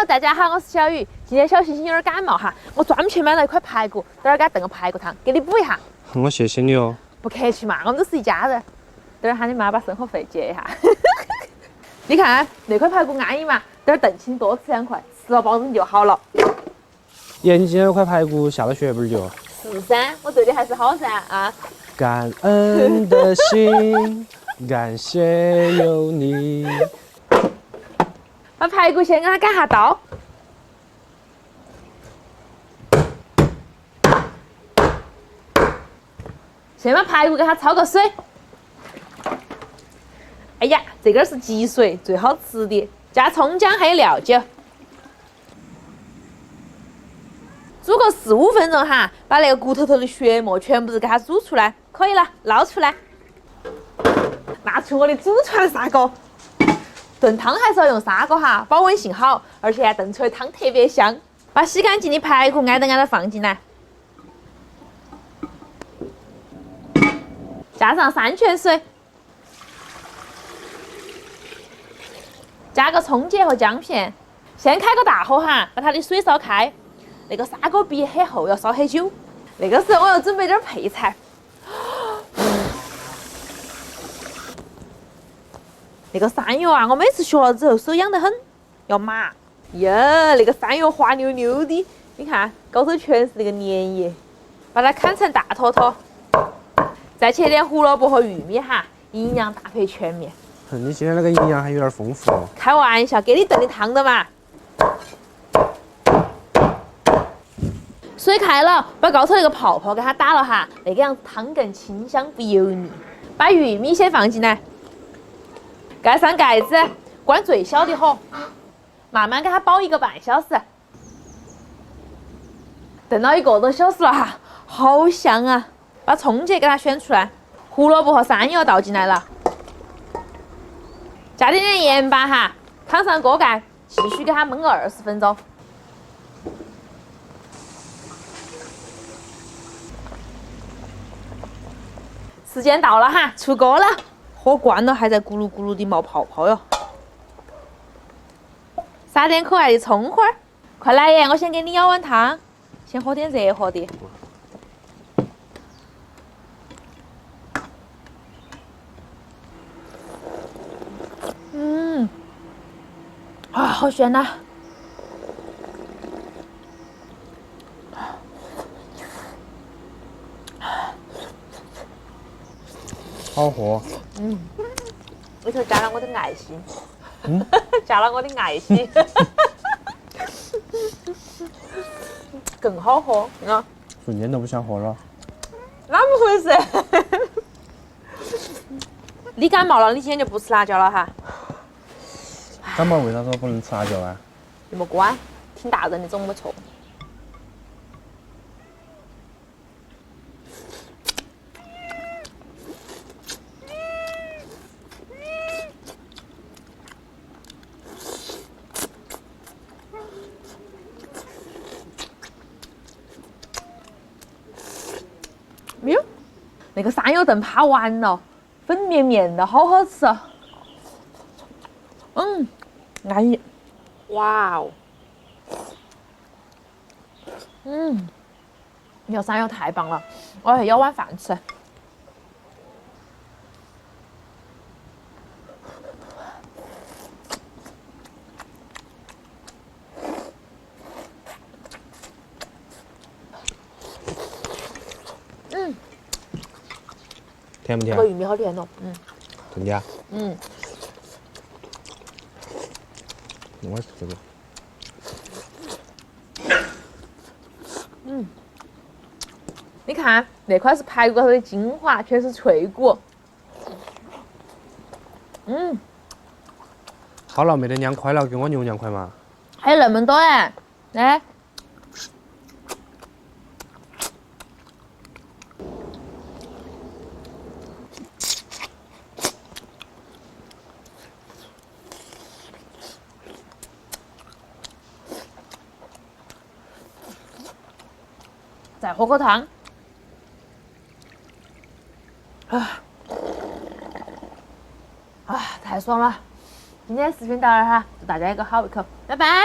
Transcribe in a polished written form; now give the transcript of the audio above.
Hello， 大家好，我是小雨。今天小星星有点感冒哈，我专门去买了一块排骨，等会儿给他炖个排骨汤，给你补一下。我谢谢你哦。不客气嘛，我们都是一家人。等会儿喊你妈把生活费结一下。你看那块排骨安逸嘛，等会儿炖起你多吃2块，吃了保证就好了。爷，你今天有块排骨下了血本就。是噻，我对你还是好噻啊。感恩的心，感谢有你。把排骨先给它改下刀。先把排骨给它焯个水。哎呀，这个是积水，最好吃的。加葱姜还有料酒，煮个4、5分钟哈，把那个骨头头的血沫全部都给它煮出来，可以了，捞出来。拿出我的祖传砂锅。炖汤还是要用砂锅哈，保温性好，而且炖出来汤特别香。把洗干净的排骨挨着放进来。加上3泉水，加个葱节和姜片，先开个大火哈，把它的水烧开。那个砂锅壁很厚，要烧很久。那个时候我要准备点配菜。那个山药啊，我每次学了之后手痒得很，要麻。呀，那个山药滑溜溜的，你看高头全是那个粘液。把它砍成大坨坨。再切点胡萝卜和玉米哈，营养搭配全面。你今天那个营养还有点丰富哦。开玩笑，给你炖的汤的嘛。水开了，把高头那个泡泡给它打了哈，那个样子汤更清香不油腻。把玉米先放进来，盖上盖子，关最小的火，慢慢给它煲1个半小时。炖到1个多小时了哈，好香啊！把葱节给它选出来，胡萝卜和山药倒进来了，加点盐巴哈，扛上锅盖，继续给它焖个20分钟。时间到了哈，出锅了，火关了还在咕噜咕噜的冒泡泡哟。撒点可爱的葱花儿，快来耶！我先给你舀碗汤，先喝点热和的。啊，好咸呐！好喝。里头加了我的爱心。加了我的爱心。更好喝啊！瞬间都不想喝了。哪么回事？你感冒了，你今天就不吃辣椒了哈？感冒为啥子不能吃辣椒啊？你没管，听大人的总没错。喵，那个山药炖趴完了，粉绵绵的，好好吃。安逸。哇哦。那山药太棒了，我要去舀碗饭吃。甜不甜？这个玉米好甜哦。真的啊？我也是这个。你看那块是排骨头的精华，全是脆骨。好了，没得2块了，给我留2块嘛。还有那么多哎，来。再喝口汤。太爽了！今天视频到这儿哈，祝大家一个好胃口，拜拜。